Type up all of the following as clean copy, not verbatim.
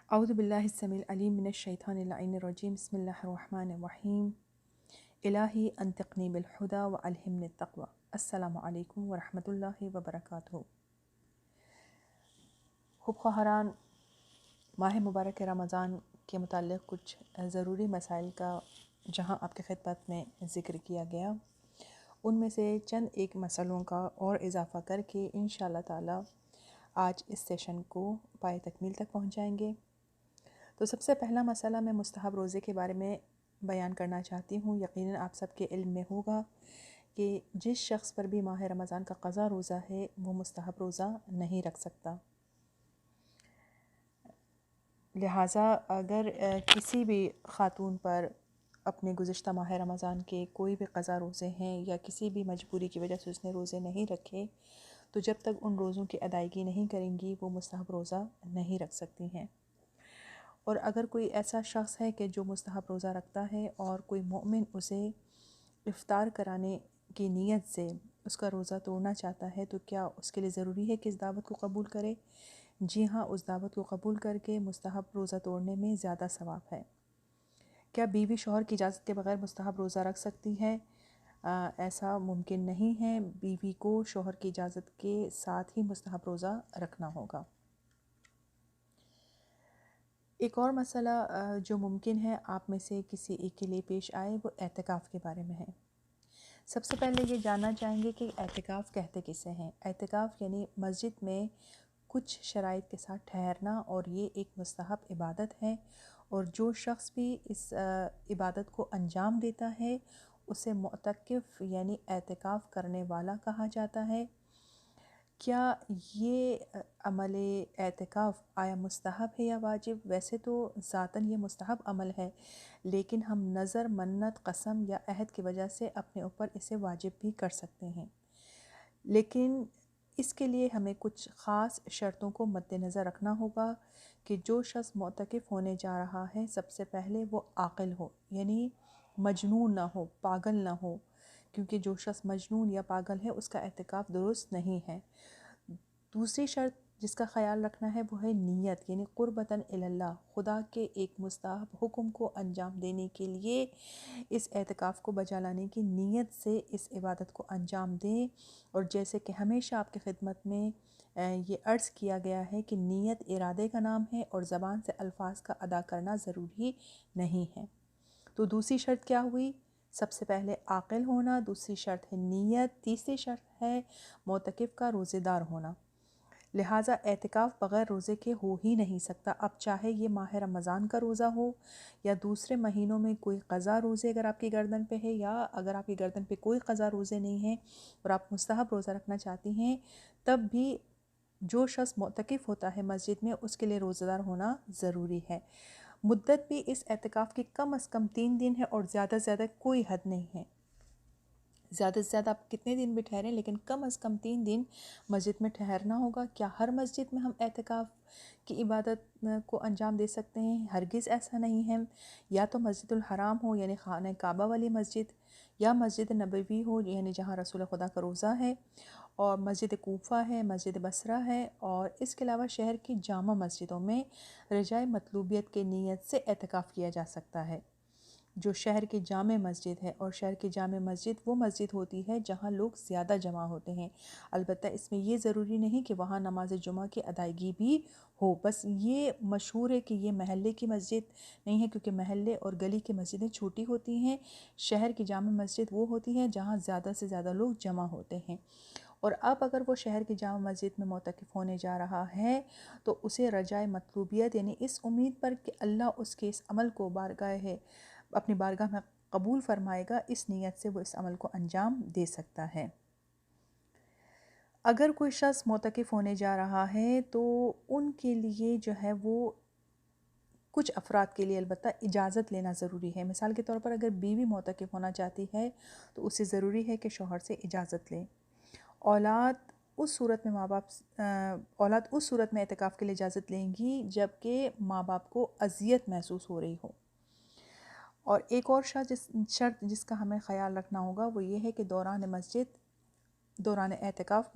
اعوذ باللہ السمیع العلیم من الشیطان اللعین الرجیم بسم اللہ الرحمن الرحیم الہی انطقنی بالہدی والہمنی التقوی۔ السلام علیکم ورحمۃ اللہ وبرکاتہ۔ خوب خواہران، ماہ مبارک رمضان کے متعلق کچھ ضروری مسائل کا جہاں آپ کی خدمت میں ذکر کیا گیا، ان میں سے چند ایک مسئلوں کا اور اضافہ کر کے انشاءاللہ تعالی آج اس سیشن کو پائے تکمیل تک پہنچائیں گے۔ تو سب سے پہلا مسئلہ میں مستحب روزے کے بارے میں بیان کرنا چاہتی ہوں۔ یقیناً آپ سب کے علم میں ہوگا کہ جس شخص پر بھی ماہ رمضان کا قضا روزہ ہے وہ مستحب روزہ نہیں رکھ سکتا۔ لہٰذا اگر کسی بھی خاتون پر اپنے گزشتہ ماہ رمضان کے کوئی بھی قضا روزے ہیں یا کسی بھی مجبوری کی وجہ سے اس نے روزے نہیں رکھے، تو جب تک ان روزوں کی ادائیگی نہیں کریں گی وہ مستحب روزہ نہیں رکھ سکتی ہیں۔ اور اگر کوئی ایسا شخص ہے کہ جو مستحب روزہ رکھتا ہے اور کوئی مومن اسے افطار کرانے کی نیت سے اس کا روزہ توڑنا چاہتا ہے، تو کیا اس کے لیے ضروری ہے کہ اس دعوت کو قبول کرے؟ جی ہاں، اس دعوت کو قبول کر کے مستحب روزہ توڑنے میں زیادہ ثواب ہے۔ کیا بیوی شوہر کی اجازت کے بغیر مستحب روزہ رکھ سکتی ہے؟ ایسا ممکن نہیں ہے، بیوی کو شوہر کی اجازت کے ساتھ ہی مستحب روزہ رکھنا ہوگا۔ ایک اور مسئلہ جو ممکن ہے آپ میں سے کسی ایک کے لیے پیش آئے، وہ اعتکاف کے بارے میں ہے۔ سب سے پہلے یہ جاننا چاہیں گے کہ اعتکاف کہتے کسے ہیں۔ اعتکاف یعنی مسجد میں کچھ شرائط کے ساتھ ٹھہرنا، اور یہ ایک مستحب عبادت ہے، اور جو شخص بھی اس عبادت کو انجام دیتا ہے اسے معتکف یعنی اعتکاف کرنے والا کہا جاتا ہے۔ کیا یہ عمل اعتکاف آیا مستحب ہے یا واجب؟ ویسے تو ذاتاً یہ مستحب عمل ہے، لیکن ہم نظر، منت، قسم یا عہد کی وجہ سے اپنے اوپر اسے واجب بھی کر سکتے ہیں، لیکن اس کے لیے ہمیں کچھ خاص شرطوں کو مد نظر رکھنا ہوگا کہ جو شخص معتکف ہونے جا رہا ہے سب سے پہلے وہ عاقل ہو، یعنی مجنون نہ ہو، پاگل نہ ہو، کیونکہ جو شخص مجنون یا پاگل ہے اس کا اعتکاف درست نہیں ہے۔ دوسری شرط جس کا خیال رکھنا ہے وہ ہے نیت، یعنی قربتاً اللہ، خدا کے ایک مستحب حکم کو انجام دینے کے لیے اس اعتکاف کو بجا لانے کی نیت سے اس عبادت کو انجام دیں۔ اور جیسے کہ ہمیشہ آپ کی خدمت میں یہ عرض کیا گیا ہے کہ نیت ارادے کا نام ہے اور زبان سے الفاظ کا ادا کرنا ضروری نہیں ہے۔ تو دوسری شرط کیا ہوئی؟ سب سے پہلے عاقل ہونا، دوسری شرط ہے نیت، تیسری شرط ہے معتکف کا روزے دار ہونا۔ لہٰذا اعتکاف بغیر روزے کے ہو ہی نہیں سکتا، اب چاہے یہ ماہ رمضان کا روزہ ہو یا دوسرے مہینوں میں کوئی قضا روزے اگر آپ کی گردن پہ ہے، یا اگر آپ کی گردن پہ کوئی قضا روزے نہیں ہیں اور آپ مستحب روزہ رکھنا چاہتی ہیں، تب بھی جو شخص معتکف ہوتا ہے مسجد میں اس کے لیے روزہ دار ہونا ضروری ہے۔ مدت بھی اس اعتکاف کی کم از کم 3 دن ہے اور زیادہ سے زیادہ کوئی حد نہیں ہے۔ زیادہ سے زیادہ آپ کتنے دن بھی ٹھہریں، لیکن کم از کم 3 دن مسجد میں ٹھہرنا ہوگا۔ کیا ہر مسجد میں ہم اعتکاف کی عبادت کو انجام دے سکتے ہیں؟ ہرگز ایسا نہیں ہے۔ یا تو مسجد الحرام ہو یعنی خانہ کعبہ والی مسجد، یا مسجد نبوی ہو یعنی جہاں رسول خدا کا روضہ ہے، اور مسجد کوفہ ہے، مسجد بصرہ ہے، اور اس کے علاوہ شہر کی جامع مسجدوں میں رجائے مطلوبیت کے نیت سے اعتکاف کیا جا سکتا ہے۔ جو شہر کی جامع مسجد ہے، اور شہر کی جامع مسجد وہ مسجد ہوتی ہے جہاں لوگ زیادہ جمع ہوتے ہیں، البتہ اس میں یہ ضروری نہیں کہ وہاں نماز جمعہ کی ادائیگی بھی ہو، بس یہ مشہور ہے کہ یہ محلے کی مسجد نہیں ہے، کیونکہ محلے اور گلی کی مسجدیں چھوٹی ہوتی ہیں۔ شہر کی جامع مسجد وہ ہوتی ہے جہاں زیادہ سے زیادہ لوگ جمع ہوتے ہیں۔ اور اب اگر وہ شہر کی جامع مسجد میں معتکف ہونے جا رہا ہے تو اسے رجائے مطلوبیت یعنی اس امید پر کہ اللہ اس کے اس عمل کو اپنی بارگاہ میں قبول فرمائے گا، اس نیت سے وہ اس عمل کو انجام دے سکتا ہے۔ اگر کوئی شخص معتکف ہونے جا رہا ہے تو ان کے لیے جو ہے وہ کچھ افراد کے لیے البتہ اجازت لینا ضروری ہے۔ مثال کے طور پر اگر بیوی معتکف ہونا چاہتی ہے تو اسے ضروری ہے کہ شوہر سے اجازت لے۔ اولاد اس صورت میں اعتکاف کے لیے اجازت لیں گی جب کہ ماں باپ کو اذیت محسوس ہو رہی ہو۔ اور ایک اور شرط جس کا ہمیں خیال رکھنا ہوگا وہ یہ ہے کہ دوران اعتکاف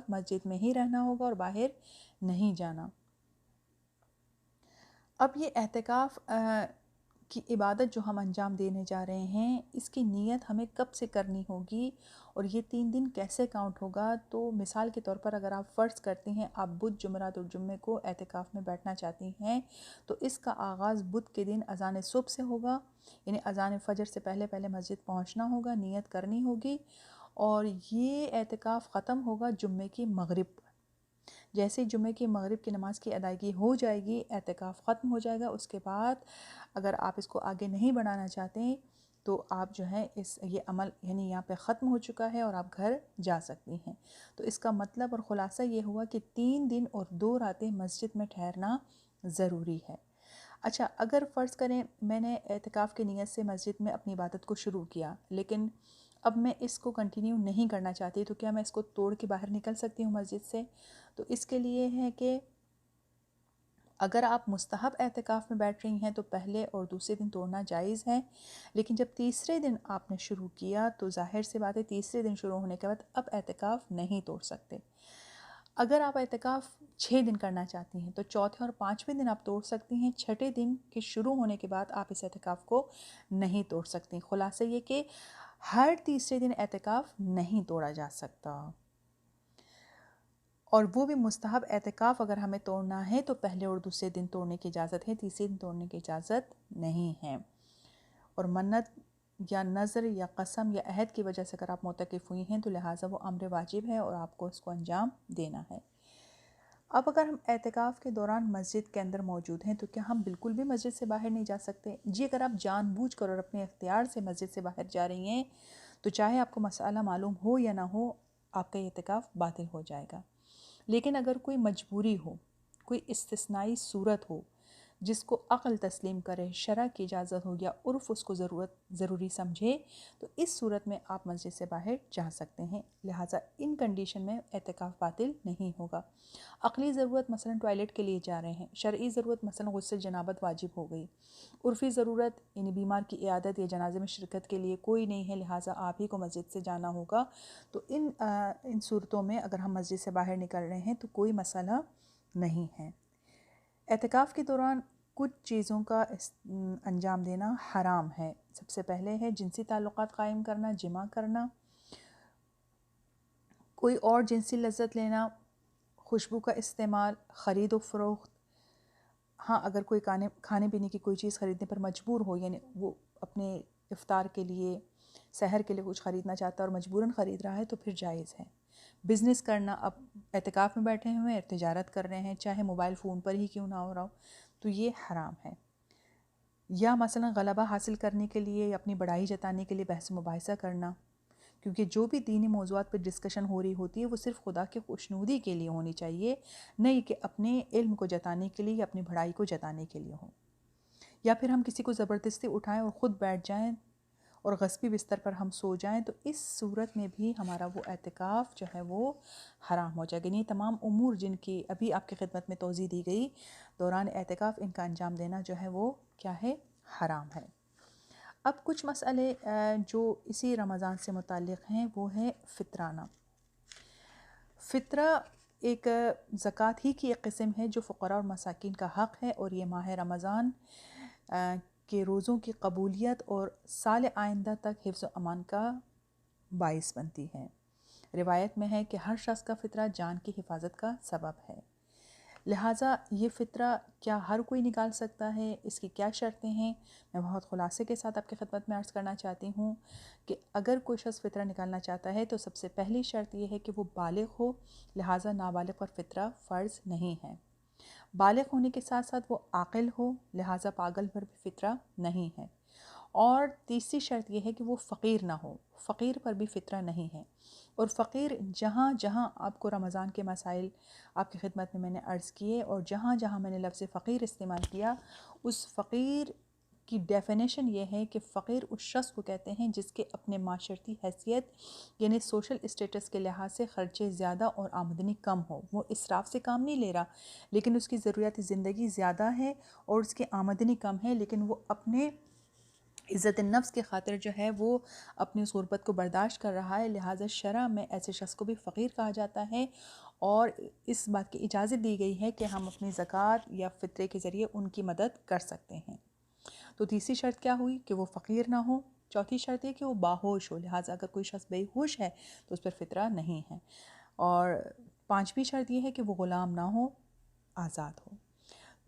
مسجد میں ہی رہنا ہوگا اور باہر نہیں جانا۔ اب یہ اعتکاف کی عبادت جو ہم انجام دینے جا رہے ہیں، اس کی نیت ہمیں کب سے کرنی ہوگی اور یہ 3 دن کیسے کاؤنٹ ہوگا؟ تو مثال کے طور پر اگر آپ فرض کرتے ہیں آپ بدھ، جمعرات اور جمعے کو اعتکاف میں بیٹھنا چاہتی ہیں، تو اس کا آغاز بدھ کے دن اذان صبح سے ہوگا، یعنی اذان فجر سے پہلے پہلے مسجد پہنچنا ہوگا، نیت کرنی ہوگی، اور یہ اعتکاف ختم ہوگا جمعے کی مغرب پر۔ جیسے جمعے کی مغرب کی نماز کی ادائیگی ہو جائے گی، اعتکاف ختم ہو جائے گا۔ اس کے بعد اگر آپ اس کو آگے نہیں بڑھانا چاہتے ہیں تو آپ جو ہے یہ عمل یعنی یہاں پہ ختم ہو چکا ہے اور آپ گھر جا سکتی ہیں۔ تو اس کا مطلب اور خلاصہ یہ ہوا کہ 3 دن اور 2 راتیں مسجد میں ٹھہرنا ضروری ہے۔ اچھا، اگر فرض کریں میں نے اعتکاف کی نیت سے مسجد میں اپنی عبادت کو شروع کیا، لیکن اب میں اس کو کنٹینیو نہیں کرنا چاہتی، تو کیا میں اس کو توڑ کے باہر نکل سکتی ہوں مسجد سے؟ تو اس کے لیے ہے کہ اگر آپ مستحب اعتکاف میں بیٹھ رہی ہیں تو پہلے اور دوسرے دن توڑنا جائز ہے، لیکن جب تیسرے دن آپ نے شروع کیا تو ظاہر سی بات ہے تیسرے دن شروع ہونے کے بعد اب اعتکاف نہیں توڑ سکتے۔ اگر آپ اعتکاف 6 دن کرنا چاہتی ہیں تو چوتھے اور 5ویں دن آپ توڑ سکتی ہیں، چھٹے دن کے شروع ہونے کے بعد آپ اس اعتکاف کو نہیں توڑ سکتی۔ خلاصہ یہ کہ ہر تیسرے دن اعتکاف نہیں توڑا جا سکتا، اور وہ بھی مستحب اعتکاف اگر ہمیں توڑنا ہے تو پہلے اور دوسرے دن توڑنے کی اجازت ہے، تیسرے دن توڑنے کی اجازت نہیں ہے۔ اور منت یا نظر یا قسم یا عہد کی وجہ سے اگر آپ معتکف ہوئی ہیں تو لہٰذا وہ امر واجب ہے اور آپ کو اس کو انجام دینا ہے۔ اب اگر ہم اعتکاف کے دوران مسجد کے اندر موجود ہیں تو کیا ہم بالکل بھی مسجد سے باہر نہیں جا سکتے؟ جی، اگر آپ جان بوجھ کر اور اپنے اختیار سے مسجد سے باہر جا رہی ہیں تو چاہے آپ کو مسئلہ معلوم ہو یا نہ ہو، آپ کا یہ اعتکاف باطل ہو جائے گا۔ لیکن اگر کوئی مجبوری ہو، کوئی استثنائی صورت ہو جس کو عقل تسلیم کرے، شرع کی اجازت ہو یا عرف اس کو ضروری سمجھے، تو اس صورت میں آپ مسجد سے باہر جا سکتے ہیں، لہٰذا ان کنڈیشن میں اعتکاف باطل نہیں ہوگا۔ عقلی ضرورت مثلا ٹوائلٹ کے لیے جا رہے ہیں، شرعی ضرورت مثلا غسل جنابت واجب ہو گئی، عرفی ضرورت یعنی بیمار کی عیادت یا جنازے میں شرکت کے لیے کوئی نہیں ہے، لہٰذا آپ ہی کو مسجد سے جانا ہوگا، تو ان صورتوں میں اگر ہم مسجد سے باہر نکل رہے ہیں تو کوئی مسئلہ نہیں ہے۔ اعتکاف کے دوران کچھ چیزوں کا انجام دینا حرام ہے۔ سب سے پہلے ہے جنسی تعلقات قائم کرنا، جمع کرنا، کوئی اور جنسی لذت لینا، خوشبو کا استعمال، خرید و فروخت۔ ہاں، اگر کوئی کھانے پینے کی کوئی چیز خریدنے پر مجبور ہو، یعنی وہ اپنے افطار کے لیے، سحر کے لیے کچھ خریدنا چاہتا ہے اور مجبوراً خرید رہا ہے تو پھر جائز ہے۔ بزنس کرنا، اب اعتکاف میں بیٹھے ہوئے ہیں، تجارت کر رہے ہیں، چاہے موبائل فون پر ہی کیوں نہ ہو رہا ہو، تو یہ حرام ہے۔ یا مثلا غلبہ حاصل کرنے کے لیے یا اپنی بڑائی جتانے کے لیے بحث و مباحثہ کرنا، کیونکہ جو بھی دینی موضوعات پر ڈسکشن ہو رہی ہوتی ہے وہ صرف خدا کے خوشنودی کے لیے ہونی چاہیے، نہیں کہ اپنے علم کو جتانے کے لیے یا اپنی بڑائی کو جتانے کے لیے ہو۔ یا پھر ہم کسی کو زبردستی اٹھائیں اور خود بیٹھ جائیں اور غصبی بستر پر ہم سو جائیں، تو اس صورت میں بھی ہمارا وہ اعتکاف جو ہے وہ حرام ہو جائے گا۔ یہ تمام امور جن کی ابھی آپ کی خدمت میں توضیح دی گئی دوران اعتکاف، ان کا انجام دینا جو ہے وہ کیا ہے؟ حرام ہے۔ اب کچھ مسئلے جو اسی رمضان سے متعلق ہیں وہ ہے فطرانہ۔ فطرہ ایک زکوٰۃ ہی کی ایک قسم ہے جو فقراء اور مساکین کا حق ہے، اور یہ ماہ رمضان کے روزوں کی قبولیت اور سال آئندہ تک حفظ و امان کا باعث بنتی ہے۔ روایت میں ہے کہ ہر شخص کا فطرہ جان کی حفاظت کا سبب ہے، لہٰذا یہ فطرہ کیا ہر کوئی نکال سکتا ہے؟ اس کی کیا شرطیں ہیں؟ میں بہت خلاصے کے ساتھ آپ کی خدمت میں عرض کرنا چاہتی ہوں کہ اگر کوئی شخص فطرہ نکالنا چاہتا ہے تو سب سے پہلی شرط یہ ہے کہ وہ بالغ ہو، لہٰذا نابالغ پر فطرہ فرض نہیں ہے۔ بالغ ہونے کے ساتھ ساتھ وہ عاقل ہو، لہٰذا پاگل پر بھی فطرہ نہیں ہے۔ اور تیسری شرط یہ ہے کہ وہ فقیر نہ ہو، فقیر پر بھی فطرہ نہیں ہے۔ اور فقیر جہاں جہاں آپ کو رمضان کے مسائل آپ کی خدمت میں نے عرض کیے، اور جہاں جہاں میں نے لفظ فقیر استعمال کیا، اس فقیر کی ڈیفینیشن یہ ہے کہ فقیر اس شخص کو کہتے ہیں جس کے اپنے معاشرتی حیثیت یعنی سوشل اسٹیٹس کے لحاظ سے خرچے زیادہ اور آمدنی کم ہو۔ وہ اسراف سے کام نہیں لے رہا، لیکن اس کی ضروریات زندگی زیادہ ہے اور اس کی آمدنی کم ہے، لیکن وہ اپنے عزت نفس کی خاطر جو ہے وہ اپنی اس غربت کو برداشت کر رہا ہے، لہٰذا شرع میں ایسے شخص کو بھی فقیر کہا جاتا ہے، اور اس بات کی اجازت دی گئی ہے کہ ہم اپنی زکوٰۃ یا فطرے کے ذریعے ان کی مدد کر سکتے ہیں۔ تو تیسری شرط کیا ہوئی کہ وہ فقیر نہ ہو، چوتھی شرط یہ کہ وہ باہوش ہو، لہٰذا اگر کوئی شخص بے ہوش ہے تو اس پر فطرہ نہیں ہے، اور پانچویں شرط یہ ہے کہ وہ غلام نہ ہو، آزاد ہو۔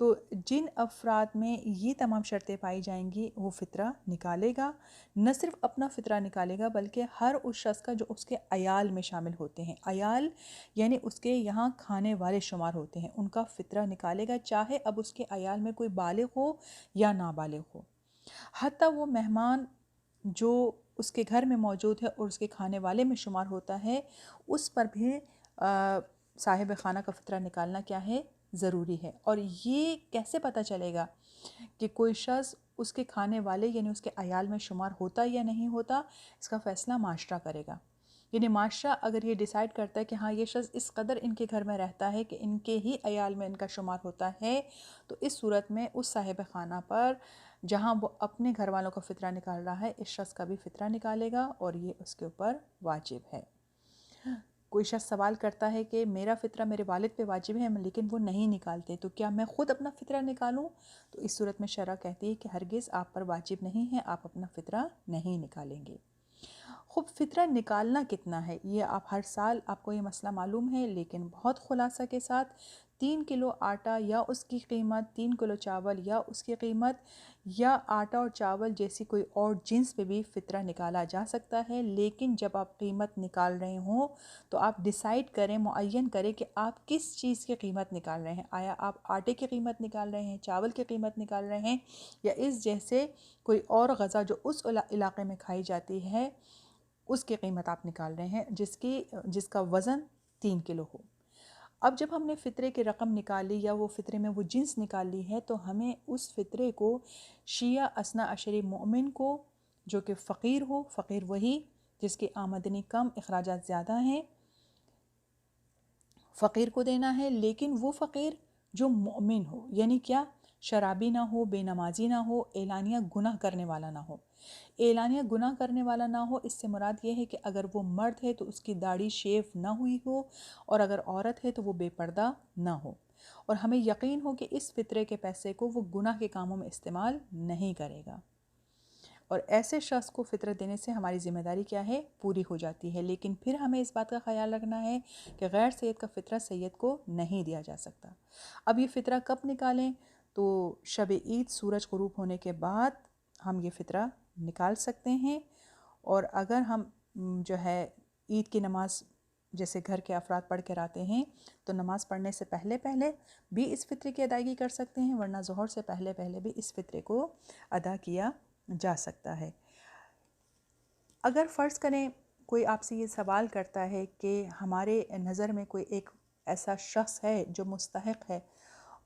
تو جن افراد میں یہ تمام شرطیں پائی جائیں گی وہ فطرہ نکالے گا، نہ صرف اپنا فطرہ نکالے گا بلکہ ہر اس شخص کا جو اس کے عیال میں شامل ہوتے ہیں، عیال یعنی اس کے یہاں کھانے والے شمار ہوتے ہیں، ان کا فطرہ نکالے گا، چاہے اب اس کے عیال میں کوئی بالغ ہو یا نابالغ ہو، حتیٰ وہ مہمان جو اس کے گھر میں موجود ہے اور اس کے کھانے والے میں شمار ہوتا ہے، اس پر بھی صاحب خانہ کا فطرہ نکالنا کیا ہے؟ ضروری ہے۔ اور یہ کیسے پتہ چلے گا کہ کوئی شخص اس کے کھانے والے یعنی اس کے عیال میں شمار ہوتا یا نہیں ہوتا؟ اس کا فیصلہ معاشرہ کرے گا، یعنی معاشرہ اگر یہ ڈیسائیڈ کرتا ہے کہ ہاں یہ شخص اس قدر ان کے گھر میں رہتا ہے کہ ان کے ہی عیال میں ان کا شمار ہوتا ہے، تو اس صورت میں اس صاحب خانہ پر جہاں وہ اپنے گھر والوں کا فطرہ نکال رہا ہے، اس شخص کا بھی فطرہ نکالے گا، اور یہ اس کے اوپر واجب ہے۔ کوئی شخص سوال کرتا ہے کہ میرا فطرہ میرے والد پہ واجب ہے لیکن وہ نہیں نکالتے، تو کیا میں خود اپنا فطرہ نکالوں؟ تو اس صورت میں شرع کہتی ہے کہ ہرگز آپ پر واجب نہیں ہے، آپ اپنا فطرہ نہیں نکالیں گے۔ خوب فطرہ نکالنا کتنا ہے یہ آپ ہر سال آپ کو یہ مسئلہ معلوم ہے، لیکن بہت خلاصہ کے ساتھ 3 کلو آٹا یا اس کی قیمت، 3 کلو چاول یا اس کی قیمت، یا آٹا اور چاول جیسی کوئی اور جنس پہ بھی فطرہ نکالا جا سکتا ہے، لیکن جب آپ قیمت نکال رہے ہوں تو آپ ڈیسائیڈ کریں، معین کریں کہ آپ کس چیز کی قیمت نکال رہے ہیں، آیا آپ آٹے کی قیمت نکال رہے ہیں، چاول کی قیمت نکال رہے ہیں، یا اس جیسے کوئی اور غذا جو اس علاقے میں کھائی جاتی ہے اس کی قیمت آپ نکال رہے ہیں جس کا وزن 3 کلو ہو۔ اب جب ہم نے فطرے کی رقم نکالی یا وہ فطرے میں وہ جنس نکال لی ہے، تو ہمیں اس فطرے کو شیعہ اثنا عشری مومن کو، جو کہ فقیر ہو، فقیر وہی جس کی آمدنی کم، اخراجات زیادہ ہیں، فقیر کو دینا ہے، لیکن وہ فقیر جو مومن ہو، یعنی کیا؟ شرابی نہ ہو، بے نمازی نہ ہو، اعلانیہ گناہ کرنے والا نہ ہو۔ اعلانیہ گناہ کرنے والا نہ ہو، اس سے مراد یہ ہے کہ اگر وہ مرد ہے تو اس کی داڑھی شیو نہ ہوئی ہو، اور اگر عورت ہے تو وہ بے پردہ نہ ہو، اور ہمیں یقین ہو کہ اس فطرے کے پیسے کو وہ گناہ کے کاموں میں استعمال نہیں کرے گا، اور ایسے شخص کو فطرہ دینے سے ہماری ذمہ داری کیا ہے؟ پوری ہو جاتی ہے۔ لیکن پھر ہمیں اس بات کا خیال رکھنا ہے کہ غیر سید کا فطرہ سید کو نہیں دیا جا سکتا۔ اب یہ فطرہ کب نکالیں؟ تو شب عید سورج غروب ہونے کے بعد ہم یہ فطرہ نکال سکتے ہیں، اور اگر ہم جو ہے عید کی نماز جیسے گھر کے افراد پڑھ کر آتے ہیں تو نماز پڑھنے سے پہلے بھی اس فطرے کی ادائیگی کر سکتے ہیں، ورنہ ظہر سے پہلے بھی اس فطرے کو ادا کیا جا سکتا ہے۔ اگر فرض کریں کوئی آپ سے یہ سوال کرتا ہے کہ ہمارے نظر میں کوئی ایک ایسا شخص ہے جو مستحق ہے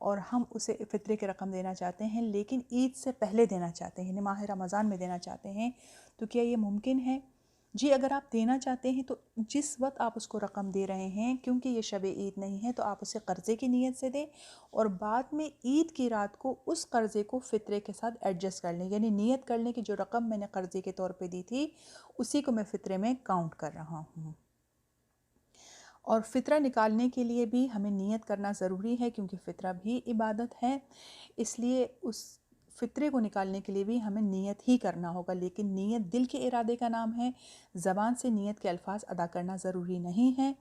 اور ہم اسے فطرے کی رقم دینا چاہتے ہیں لیکن عید سے پہلے دینا چاہتے ہیں، ماہ رمضان میں دینا چاہتے ہیں، تو کیا یہ ممکن ہے؟ جی، اگر آپ دینا چاہتے ہیں تو جس وقت آپ اس کو رقم دے رہے ہیں، کیونکہ یہ شب عید نہیں ہے، تو آپ اسے قرضے کی نیت سے دیں، اور بعد میں عید کی رات کو اس قرضے کو فطرے کے ساتھ ایڈجسٹ کر لیں، یعنی نیت کر لیں کہ جو رقم میں نے قرضے کے طور پہ دی تھی اسی کو میں فطرے میں کاؤنٹ کر رہا ہوں۔ اور فطرہ نکالنے کے لیے بھی ہمیں نیت کرنا ضروری ہے، کیونکہ فطرہ بھی عبادت ہے، اس لیے اس فطرے کو نکالنے کے لیے بھی ہمیں نیت ہی کرنا ہوگا، لیکن نیت دل کے ارادے کا نام ہے، زبان سے نیت کے الفاظ ادا کرنا ضروری نہیں ہے،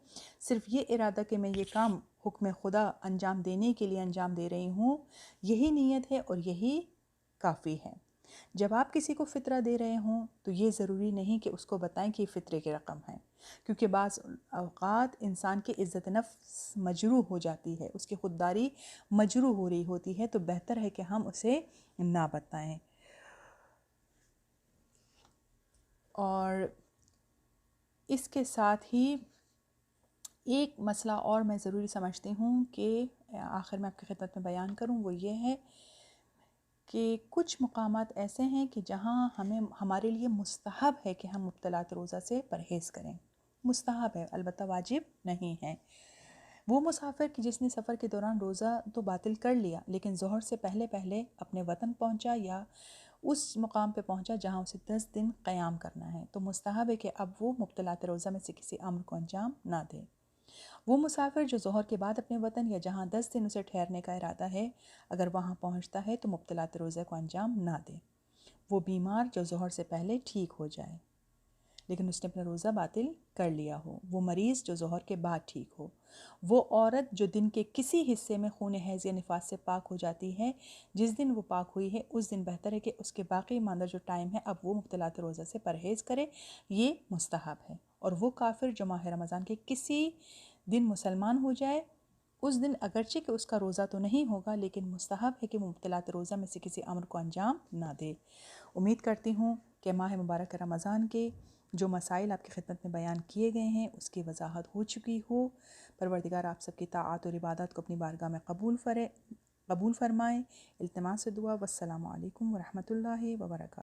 صرف یہ ارادہ کہ میں یہ کام حکم خدا انجام دینے کے لیے انجام دے رہی ہوں، یہی نیت ہے اور یہی کافی ہے۔ جب آپ کسی کو فطرہ دے رہے ہوں تو یہ ضروری نہیں کہ اس کو بتائیں کہ یہ فطرے کی رقم ہے، کیونکہ بعض اوقات انسان کی عزت نفس مجروح ہو جاتی ہے، اس کی خودداری مجروح ہو رہی ہوتی ہے، تو بہتر ہے کہ ہم اسے نہ بتائیں۔ اور اس کے ساتھ ہی ایک مسئلہ اور میں ضروری سمجھتی ہوں کہ آخر میں آپ کی خدمت میں بیان کروں، وہ یہ ہے کہ کچھ مقامات ایسے ہیں کہ جہاں ہمارے لیے مستحب ہے کہ ہم مبتلات روزہ سے پرہیز کریں، مستحب ہے، البتہ واجب نہیں ہے۔ وہ مسافر کہ جس نے سفر کے دوران روزہ تو باطل کر لیا لیکن ظہر سے پہلے اپنے وطن پہنچا یا اس مقام پہ پہنچا جہاں اسے 10 دن قیام کرنا ہے، تو مستحب ہے کہ اب وہ مبطلات روزہ میں سے کسی امر کو انجام نہ دے۔ وہ مسافر جو ظہر کے بعد اپنے وطن یا جہاں 10 دن اسے ٹھہرنے کا ارادہ ہے اگر وہاں پہنچتا ہے تو مبطلات روزہ کو انجام نہ دے۔ وہ بیمار جو ظہر سے پہلے ٹھیک ہو جائے لیکن اس نے اپنا روزہ باطل کر لیا ہو، وہ مریض جو ظہر کے بعد ٹھیک ہو، وہ عورت جو دن کے کسی حصے میں خون حیض یا نفاس سے پاک ہو جاتی ہے، جس دن وہ پاک ہوئی ہے اس دن بہتر ہے کہ اس کے باقی ماندہ جو ٹائم ہے اب وہ مبطلات روزہ سے پرہیز کرے، یہ مستحب ہے۔ اور وہ کافر جو ماہ رمضان کے کسی دن مسلمان ہو جائے، اس دن اگرچہ کہ اس کا روزہ تو نہیں ہوگا لیکن مستحب ہے کہ مبطلات روزہ میں سے کسی امر کو انجام نہ دے۔ امید کرتی ہوں کہ ماہ مبارک رمضان کے جو مسائل آپ کی خدمت میں بیان کیے گئے ہیں اس کی وضاحت ہو چکی ہو۔ پروردگار آپ سب کی طاعات اور عبادات کو اپنی بارگاہ میں قبول فرمائیں۔ التماس سے دعا، والسلام علیکم ورحمۃ اللہ وبرکاتہ۔